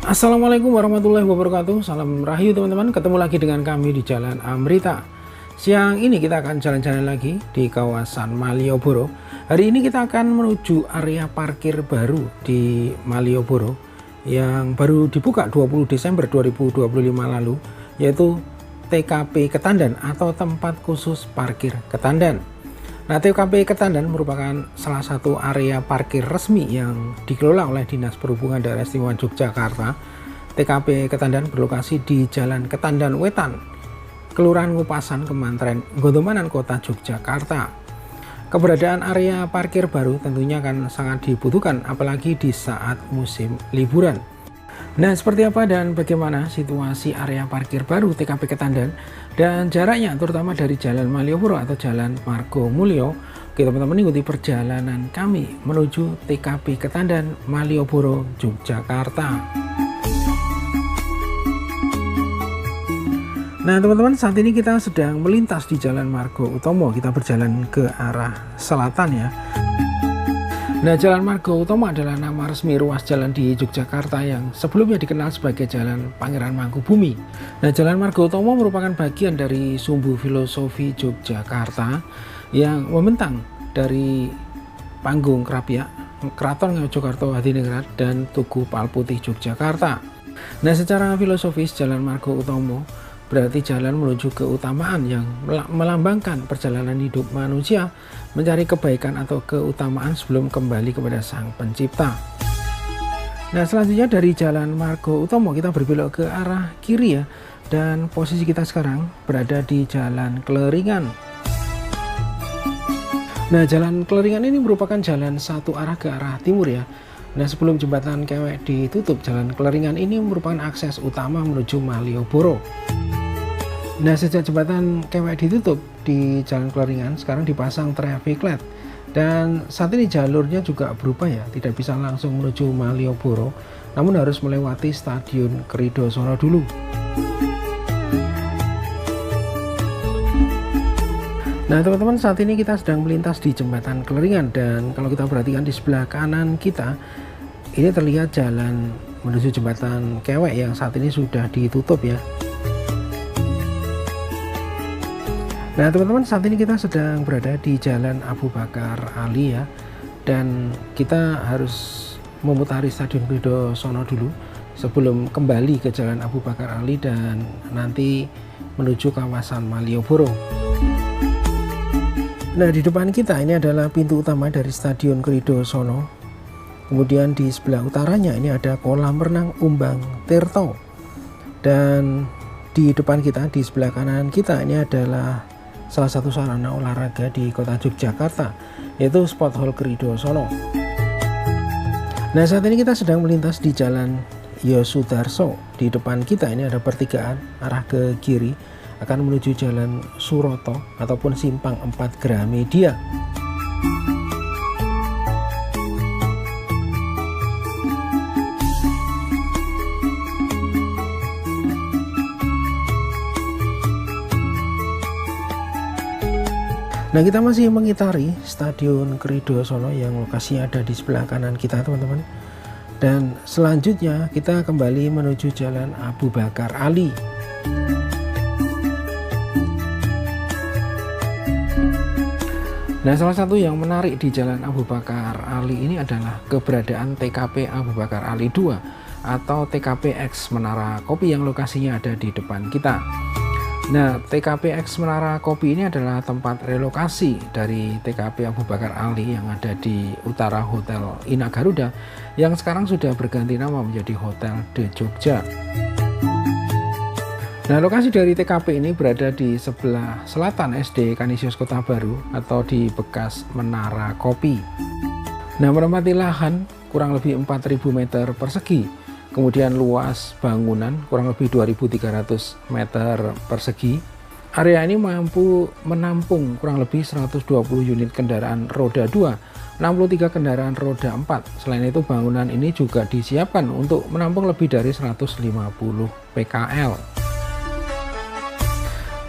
Assalamualaikum warahmatullahi wabarakatuh. Salam rahayu teman-teman. Ketemu lagi dengan kami di Jalan Amrita. Siang ini kita akan jalan-jalan lagi di kawasan Malioboro. Hari ini kita akan menuju area parkir baru di Malioboro yang baru dibuka 20 Desember 2025 lalu, yaitu TKP Ketandan atau tempat khusus parkir Ketandan. Nah, TKP Ketandan merupakan salah satu area parkir resmi yang dikelola oleh Dinas Perhubungan Daerah Istimewa Yogyakarta. TKP Ketandan berlokasi di Jalan Ketandan Wetan, Kelurahan Ngupasan, Kemantren, Gondomanan, Kota Yogyakarta. Keberadaan area parkir baru tentunya akan sangat dibutuhkan apalagi di saat musim liburan. Nah, seperti apa dan bagaimana situasi area parkir baru TKP Ketandan dan jaraknya terutama dari Jalan Malioboro atau Jalan Margo Mulyo? Oke teman-teman, ikuti perjalanan kami menuju TKP Ketandan Malioboro, Yogyakarta. Nah teman-teman, saat ini kita sedang melintas di Jalan Margo Utomo. Kita berjalan ke arah selatan ya. Nah, Jalan Margo Utomo adalah nama resmi ruas jalan di Yogyakarta yang sebelumnya dikenal sebagai Jalan Pangeran Mangkubumi. Nah, Jalan Margo Utomo merupakan bagian dari sumbu filosofi Yogyakarta yang membentang dari Panggung Krapyak, Keraton Ngayogyakarta Hadiningrat, dan Tugu Palputih Yogyakarta. Nah, secara filosofis Jalan Margo Utomo berarti jalan menuju keutamaan yang melambangkan perjalanan hidup manusia mencari kebaikan atau keutamaan sebelum kembali kepada Sang Pencipta. Nah, selanjutnya dari Jalan Margo Utomo kita berbelok ke arah kiri ya, dan posisi kita sekarang berada di Jalan Kleringan. Nah, Jalan Kleringan ini merupakan jalan satu arah ke arah timur ya. Nah, sebelum jembatan Kewek ditutup, Jalan Kleringan ini merupakan akses utama menuju Malioboro. Nah, sejak jembatan Kewek ditutup di Jalan Kleringan, sekarang dipasang traffic light. Dan saat ini jalurnya juga berubah ya, tidak bisa langsung menuju Malioboro, namun harus melewati Stadion Keridosono dulu. Nah teman-teman, saat ini kita sedang melintas di jembatan Kleringan, dan kalau kita perhatikan di sebelah kanan kita, ini terlihat jalan menuju jembatan Kewek yang saat ini sudah ditutup ya. Nah teman-teman, saat ini kita sedang berada di Jalan Abu Bakar Ali ya, dan kita harus memutari Stadion Keridosono dulu sebelum kembali ke Jalan Abu Bakar Ali dan nanti menuju kawasan Malioboro. Nah, di depan kita ini adalah pintu utama dari Stadion Keridosono. Kemudian di sebelah utaranya ini ada kolam renang Umbang Tirto. Dan di depan kita, di sebelah kanan kita ini adalah salah satu sarana olahraga di kota Yogyakarta, yaitu Sport Hall Keridosono. Nah, saat ini kita sedang melintas di Jalan Yosudarso. Di depan kita ini ada pertigaan arah ke kiri akan menuju Jalan Suroto ataupun Simpang 4 Gramedia. Nah, kita masih mengitari Stadion Keridosono yang lokasinya ada di sebelah kanan kita teman-teman. Dan selanjutnya kita kembali menuju Jalan Abu Bakar Ali. Nah, salah satu yang menarik di Jalan Abu Bakar Ali ini adalah keberadaan TKP Abu Bakar Ali 2 atau TKP X Menara Kopi yang lokasinya ada di depan kita. Nah, TKP X Menara Kopi ini adalah tempat relokasi dari TKP Abu Bakar Ali yang ada di utara Hotel Ina Garuda yang sekarang sudah berganti nama menjadi Hotel De Jogja. Nah, lokasi dari TKP ini berada di sebelah selatan SD Kanisius Kota Baru atau di bekas Menara Kopi. Nah, menempati lahan kurang lebih 4.000 meter persegi. Kemudian luas bangunan kurang lebih 2.300 meter persegi. Area ini mampu menampung kurang lebih 120 unit kendaraan roda 2, 63 kendaraan roda 4. Selain itu, bangunan ini juga disiapkan untuk menampung lebih dari 150 PKL.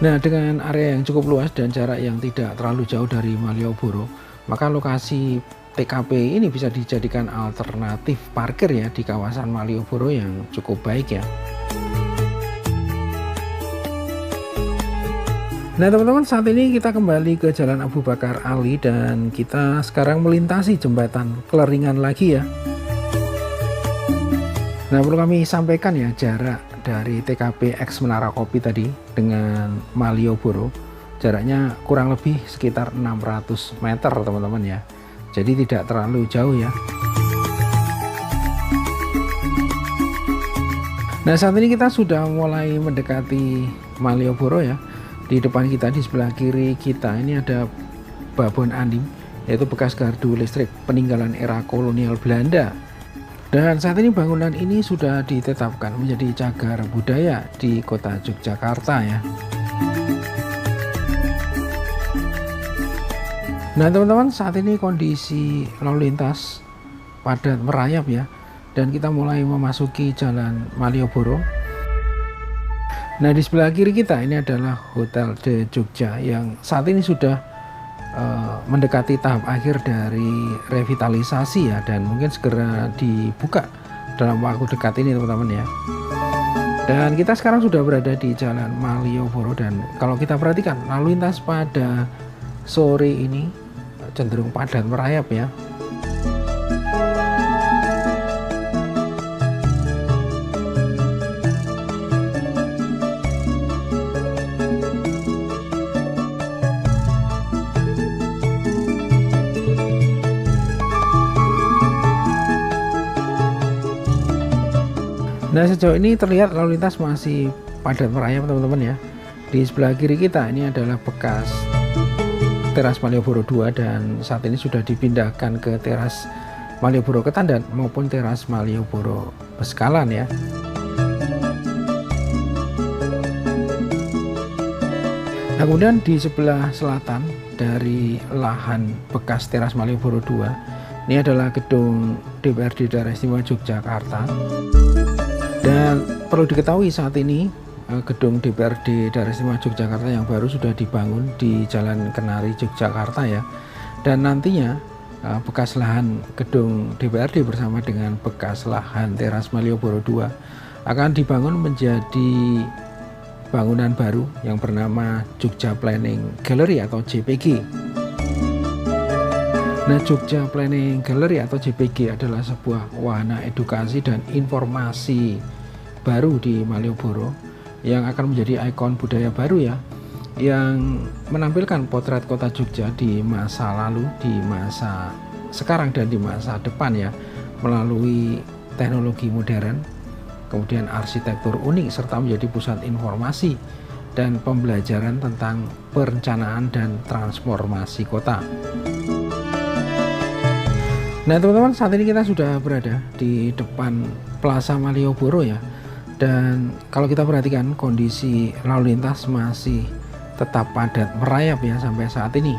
Nah, dengan area yang cukup luas dan jarak yang tidak terlalu jauh dari Malioboro, maka lokasi TKP ini bisa dijadikan alternatif parkir ya di kawasan Malioboro yang cukup baik ya. Nah teman-teman, saat ini kita kembali ke Jalan Abu Bakar Ali dan kita sekarang melintasi jembatan Keleringan lagi ya. Nah perlu kami sampaikan ya, jarak dari TKP X Menara Kopi tadi dengan Malioboro jaraknya kurang lebih sekitar 600 meter teman-teman ya. Jadi tidak terlalu jauh ya. Nah saat ini kita sudah mulai mendekati Malioboro ya. Di depan kita, di sebelah kiri kita ini ada Babon Andim, yaitu bekas gardu listrik peninggalan era kolonial Belanda. Dan saat ini bangunan ini sudah ditetapkan menjadi cagar budaya di kota Yogyakarta ya. Nah teman-teman, saat ini kondisi lalu lintas padat merayap ya, dan kita mulai memasuki Jalan Malioboro. Nah di sebelah kiri kita ini adalah Hotel de Jogja yang saat ini sudah mendekati tahap akhir dari revitalisasi ya, dan mungkin segera dibuka dalam waktu dekat ini teman-teman ya. Dan kita sekarang sudah berada di Jalan Malioboro, dan kalau kita perhatikan lalu lintas pada sore ini cenderung padat merayap ya. Nah sejauh ini terlihat lalu lintas masih padat merayap teman-teman ya. Di sebelah kiri kita ini adalah bekas teras Malioboro 2 dan saat ini sudah dipindahkan ke teras Malioboro Ketandan maupun teras Malioboro Beskalan ya. Nah kemudian di sebelah selatan dari lahan bekas teras Malioboro 2 ini adalah gedung DPRD Daerah Istimewa Yogyakarta. Dan perlu diketahui saat ini gedung DPRD Daerah Istimewa Yogyakarta yang baru sudah dibangun di Jalan Kenari Yogyakarta ya. Dan nantinya bekas lahan gedung DPRD bersama dengan bekas lahan teras Malioboro 2 akan dibangun menjadi bangunan baru yang bernama Jogja Planning Gallery atau JPG. Nah, Jogja Planning Gallery atau JPG adalah sebuah wahana edukasi dan informasi baru di Malioboro yang akan menjadi ikon budaya baru ya, yang menampilkan potret kota Jogja di masa lalu, di masa sekarang dan di masa depan ya, melalui teknologi modern, kemudian arsitektur unik serta menjadi pusat informasi dan pembelajaran tentang perencanaan dan transformasi kota. Nah teman-teman, saat ini kita sudah berada di depan Plaza Malioboro ya, dan kalau kita perhatikan kondisi lalu lintas masih tetap padat merayap ya sampai saat ini.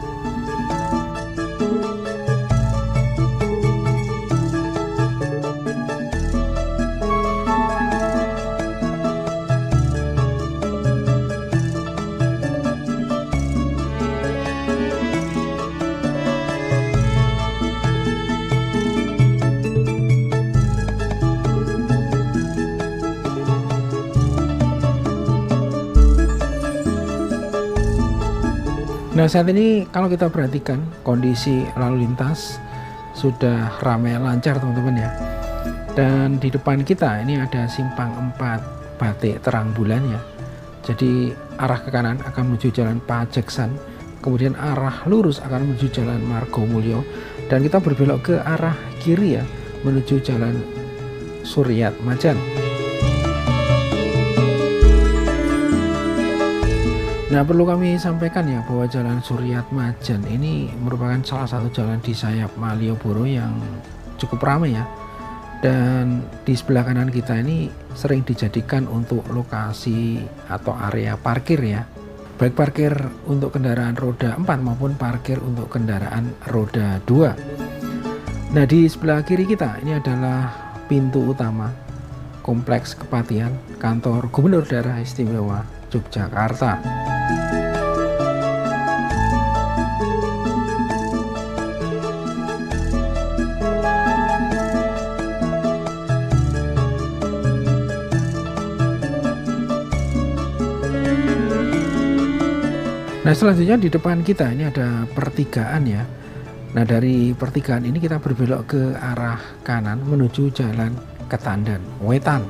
Nah saat ini kalau kita perhatikan kondisi lalu lintas sudah ramai lancar teman-teman ya. Dan di depan kita ini ada simpang 4 Batik Terang Bulan ya. Jadi arah ke kanan akan menuju Jalan Pajeksan, kemudian arah lurus akan menuju Jalan Margomulyo, dan kita berbelok ke arah kiri ya menuju Jalan Suryat Majan. Nah perlu kami sampaikan ya bahwa Jalan Suryat Majan ini merupakan salah satu jalan di sayap Malioboro yang cukup ramai ya. Dan di sebelah kanan kita ini sering dijadikan untuk lokasi atau area parkir ya. Baik parkir untuk kendaraan roda 4 maupun parkir untuk kendaraan roda 2. Nah di sebelah kiri kita ini adalah pintu utama Kompleks Kepatihan Kantor Gubernur Daerah Istimewa Yogyakarta. Nah, selanjutnya di depan kita ini ada pertigaan ya. Nah, dari pertigaan ini kita berbelok ke arah kanan menuju Jalan Ketandan Wetan.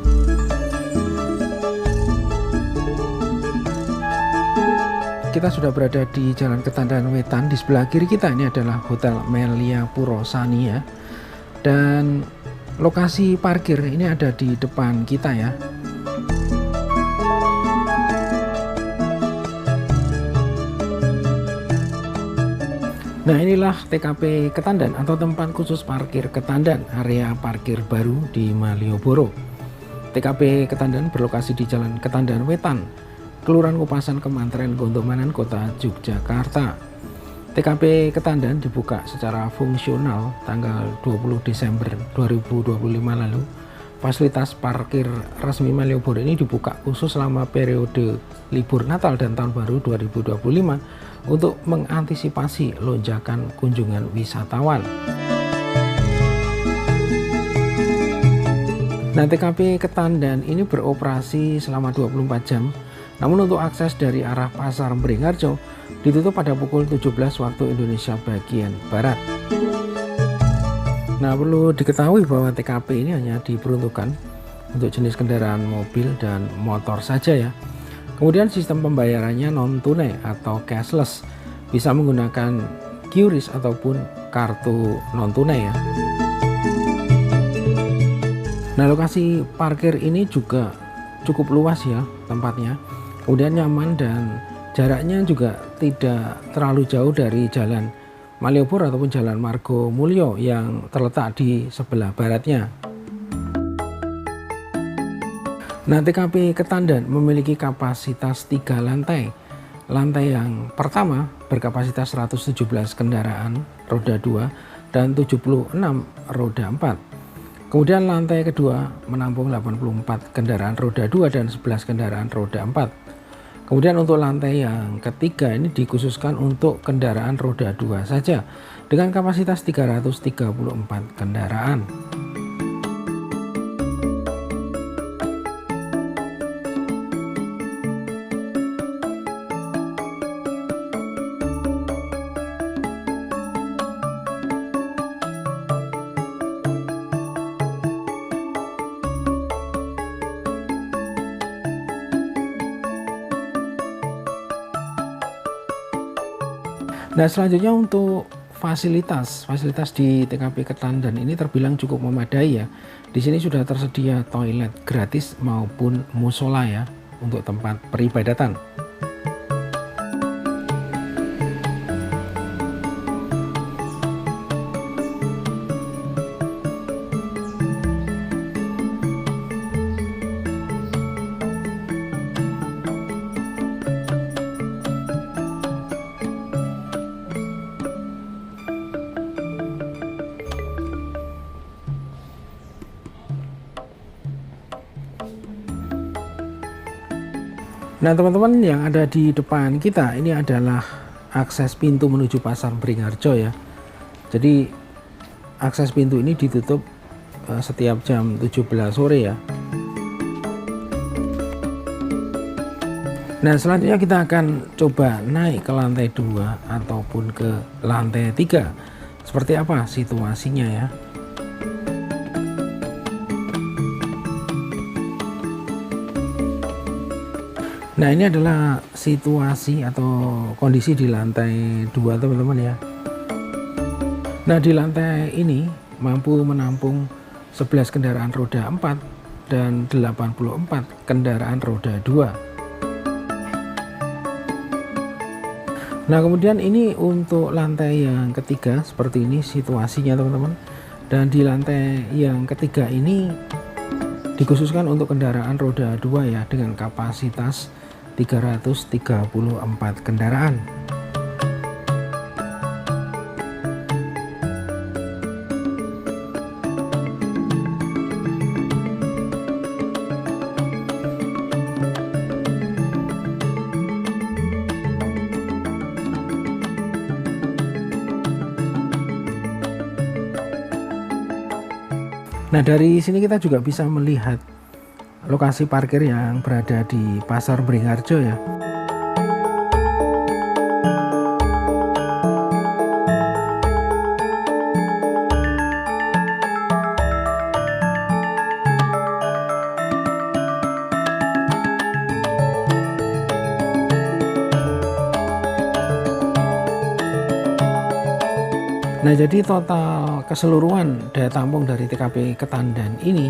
Kita sudah berada di Jalan Ketandan Wetan. Di sebelah kiri kita ini adalah Hotel Melia Purosani ya. Dan lokasi parkir ini ada di depan kita ya. Nah, inilah TKP Ketandan atau tempat khusus parkir Ketandan, area parkir baru di Malioboro. TKP Ketandan berlokasi di Jalan Ketandan Wetan, Kelurahan Kupasan, Kemantren Gondomanan, Kota Yogyakarta. TKP Ketandan dibuka secara fungsional tanggal 20 Desember 2025 lalu. Fasilitas parkir resmi Malioboro ini dibuka khusus selama periode libur Natal dan Tahun Baru 2025 untuk mengantisipasi lonjakan kunjungan wisatawan. Nah, TKP Ketandan ini beroperasi selama 24 jam. Namun untuk akses dari arah Pasar Beringharjo ditutup pada pukul 17 waktu Indonesia bagian Barat. Nah, perlu diketahui bahwa TKP ini hanya diperuntukkan untuk jenis kendaraan mobil dan motor saja ya. Kemudian sistem pembayarannya non tunai atau cashless, bisa menggunakan QRIS ataupun kartu non tunai ya. Nah, lokasi parkir ini juga cukup luas ya tempatnya. Kemudian nyaman dan jaraknya juga tidak terlalu jauh dari Jalan Malioboro ataupun Jalan Margo Mulyo yang terletak di sebelah baratnya. Nah, TKP Ketandan memiliki kapasitas 3 lantai. Lantai yang pertama berkapasitas 117 kendaraan roda 2 dan 76 roda 4. Kemudian lantai kedua menampung 84 kendaraan roda 2 dan 11 kendaraan roda 4. Kemudian untuk lantai yang ketiga ini dikhususkan untuk kendaraan roda 2 saja dengan kapasitas 334 kendaraan. Nah, selanjutnya untuk fasilitas di TKP Ketandan ini terbilang cukup memadai ya. Di sini sudah tersedia toilet gratis maupun musola ya untuk tempat peribadatan. Nah, teman-teman, yang ada di depan kita ini adalah akses pintu menuju Pasar Beringharjo ya. Jadi akses pintu ini ditutup setiap jam 17 sore ya. Nah, selanjutnya kita akan coba naik ke lantai 2 ataupun ke lantai 3. Seperti apa situasinya ya. Nah, ini adalah situasi atau kondisi di lantai 2 teman-teman ya. Nah, di lantai ini mampu menampung 11 kendaraan roda 4 dan 84 kendaraan roda 2. Nah, kemudian ini untuk lantai yang ketiga seperti ini situasinya teman-teman. Dan di lantai yang ketiga ini dikhususkan untuk kendaraan roda 2 ya dengan kapasitas 334 kendaraan. Nah, dari sini kita juga bisa melihat lokasi parkir yang berada di Pasar Beringharjo ya. Nah, jadi total keseluruhan daya tampung dari TKP Ketandan ini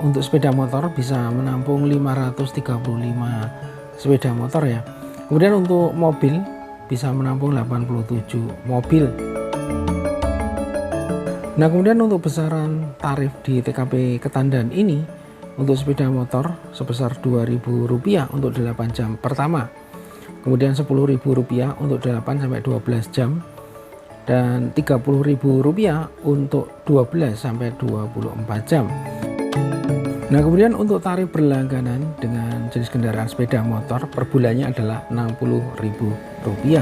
untuk sepeda motor bisa menampung 535 sepeda motor ya. Kemudian untuk mobil bisa menampung 87 mobil. Nah, kemudian untuk besaran tarif di TKP Ketandan ini untuk sepeda motor sebesar Rp2.000 untuk 8 jam pertama. Kemudian Rp10.000 untuk 8 sampai 12 jam. Dan Rp30.000 untuk 12 sampai 24 jam. Nah, kemudian untuk tarif berlangganan dengan jenis kendaraan sepeda motor per bulannya adalah Rp60.000.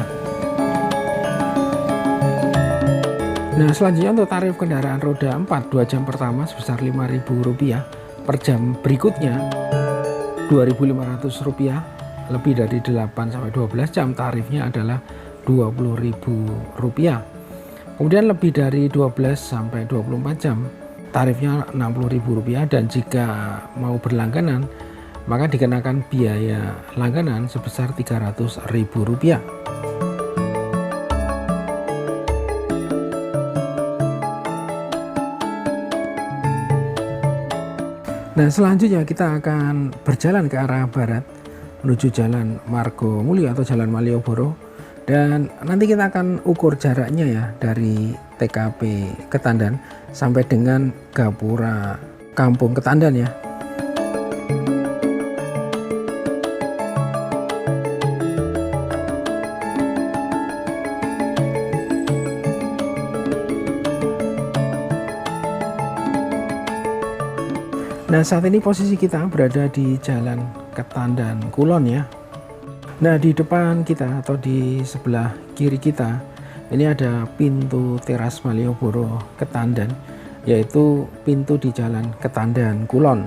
Nah, selanjutnya untuk tarif kendaraan roda 4 2 jam pertama sebesar Rp5.000 per jam, berikutnya Rp2.500, lebih dari 8 sampai 12 jam tarifnya adalah Rp20.000. Kemudian lebih dari 12 sampai 24 jam tarifnya Rp60.000, dan jika mau berlangganan maka dikenakan biaya langganan sebesar Rp300.000. Nah, selanjutnya kita akan berjalan ke arah barat menuju Jalan Margomulyo atau Jalan Malioboro, dan nanti kita akan ukur jaraknya ya dari TKP Ketandan sampai dengan Gapura Kampung Ketandan ya. Nah, saat ini posisi kita berada di Jalan Ketandan Kulon ya. Nah, di depan kita atau di sebelah kiri kita ini ada pintu teras Malioboro Ketandan, yaitu pintu di Jalan Ketandan Kulon.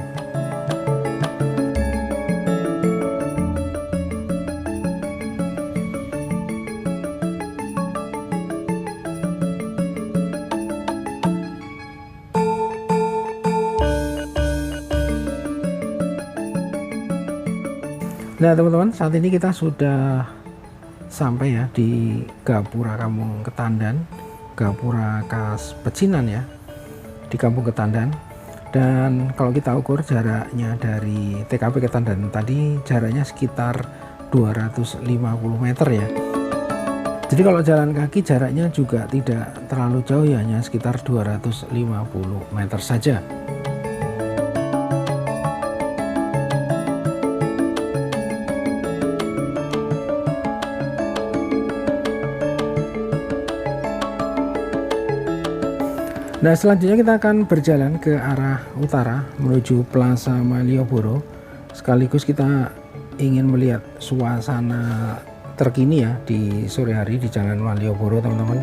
Nah, teman-teman, saat ini kita sudah sampai ya di Gapura Kampung Ketandan, Gapura Khas Pecinan ya, di Kampung Ketandan. Dan kalau kita ukur jaraknya dari TKP Ketandan tadi, jaraknya sekitar 250 meter ya. Jadi kalau jalan kaki jaraknya juga tidak terlalu jauh ya, hanya sekitar 250 meter saja. Nah, selanjutnya kita akan berjalan ke arah utara menuju Plaza Malioboro. Sekaligus kita ingin melihat suasana terkini ya di sore hari di Jalan Malioboro, teman-teman.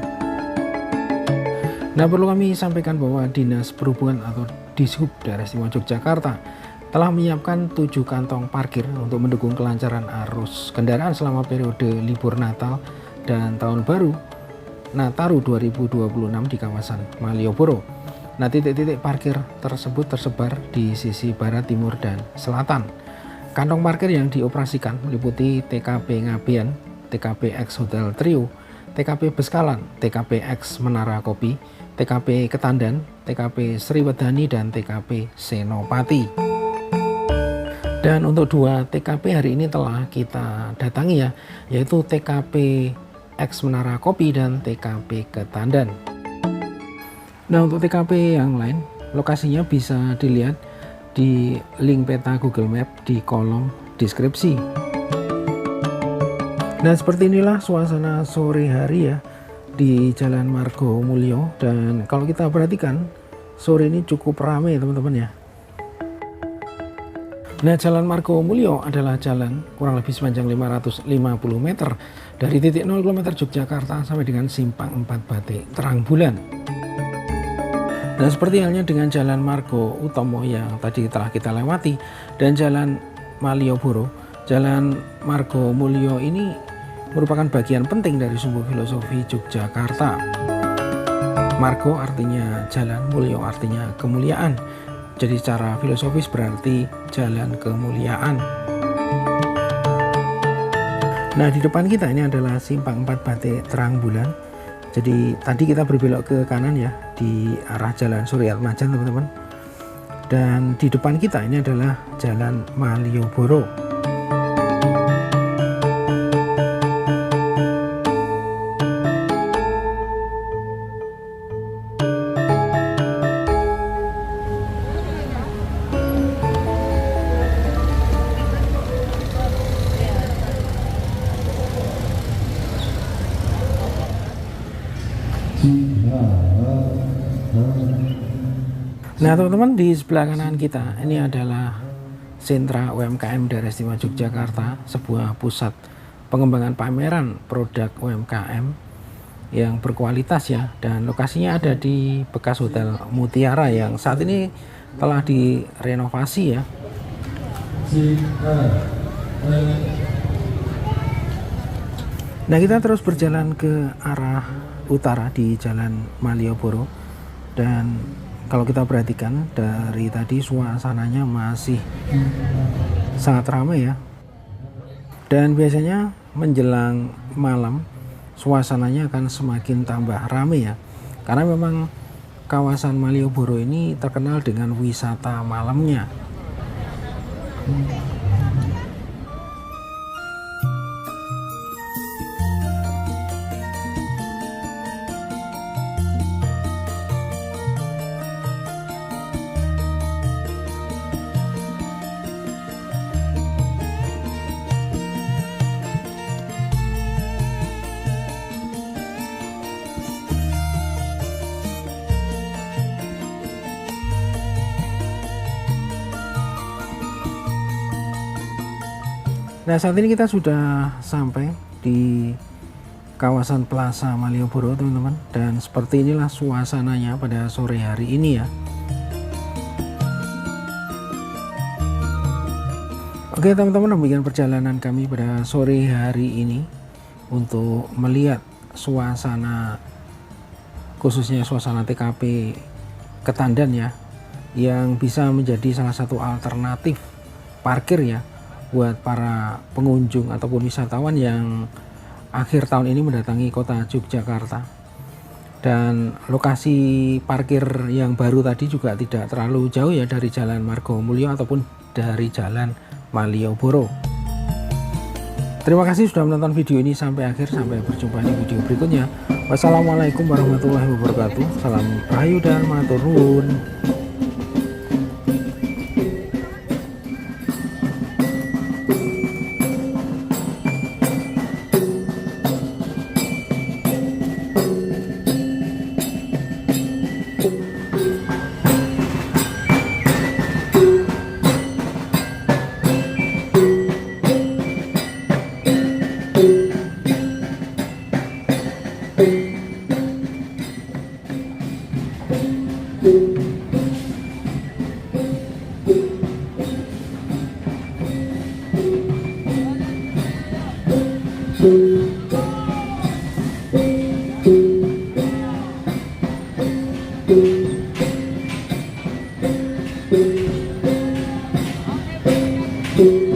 Nah, perlu kami sampaikan bahwa Dinas Perhubungan atau Dishub Daerah Istimewa Yogyakarta telah menyiapkan 7 kantong parkir untuk mendukung kelancaran arus kendaraan selama periode libur Natal dan Tahun Baru Nataru 2026 di kawasan Malioboro. Nah, titik-titik parkir tersebut tersebar di sisi barat, timur, dan selatan. Kantong parkir yang dioperasikan meliputi TKP Ngabean, TKP X Hotel Trio, TKP Beskalan, TKP X Menara Kopi, TKP Ketandan, TKP Sriwedani, dan TKP Senopati. Dan untuk 2 TKP hari ini telah kita datangi ya, yaitu TKP X Menara Kopi dan TKP Ketandan. Nah, untuk TKP yang lain, lokasinya bisa dilihat di link peta Google Map di kolom deskripsi. Nah, seperti inilah suasana sore hari ya di Jalan Margomulyo, dan kalau kita perhatikan sore ini cukup ramai teman-teman ya. Nah, Jalan Margomulyo adalah jalan kurang lebih sepanjang 550 meter dari titik 0 km Yogyakarta sampai dengan Simpang 4 Batik Terang Bulan. Nah, seperti halnya dengan Jalan Margo Utomo yang tadi telah kita lewati dan Jalan Malioboro, Jalan Margomulyo ini merupakan bagian penting dari sumbu filosofi Yogyakarta. Margo artinya jalan, mulyo artinya kemuliaan. Jadi secara filosofis berarti jalan kemuliaan. Nah, di depan kita ini adalah Simpang 4 Batik Terang Bulan Jadi tadi kita berbelok ke kanan ya di arah Jalan Suryatmajan teman-teman. Dan di depan kita ini adalah Jalan Malioboro. Nah teman-teman, di sebelah kanan kita ini adalah sentra UMKM Daerah Istimewa Yogyakarta, sebuah pusat pengembangan pameran produk UMKM yang berkualitas ya, dan lokasinya ada di bekas Hotel Mutiara yang saat ini telah direnovasi ya. Nah kita terus berjalan ke arah utara di Jalan Malioboro, dan kalau kita perhatikan dari tadi suasananya masih sangat ramai ya. Dan biasanya menjelang malam suasananya akan semakin tambah ramai ya. Karena memang kawasan Malioboro ini terkenal dengan wisata malamnya. Nah saat ini kita sudah sampai di kawasan Plaza Malioboro teman-teman, dan seperti inilah suasananya pada sore hari ini ya. Oke teman-teman, demikian perjalanan kami pada sore hari ini untuk melihat suasana, khususnya suasana TKP Ketandan ya, yang bisa menjadi salah satu alternatif parkir ya buat para pengunjung ataupun wisatawan yang akhir tahun ini mendatangi kota Yogyakarta. Dan lokasi parkir yang baru tadi juga tidak terlalu jauh ya dari Jalan Margomulyo ataupun dari Jalan Malioboro. Terima kasih sudah menonton video ini sampai akhir. Sampai berjumpa di video berikutnya. Wassalamualaikum warahmatullahi wabarakatuh. Salam rahayu dan matur nuwun. Thank you.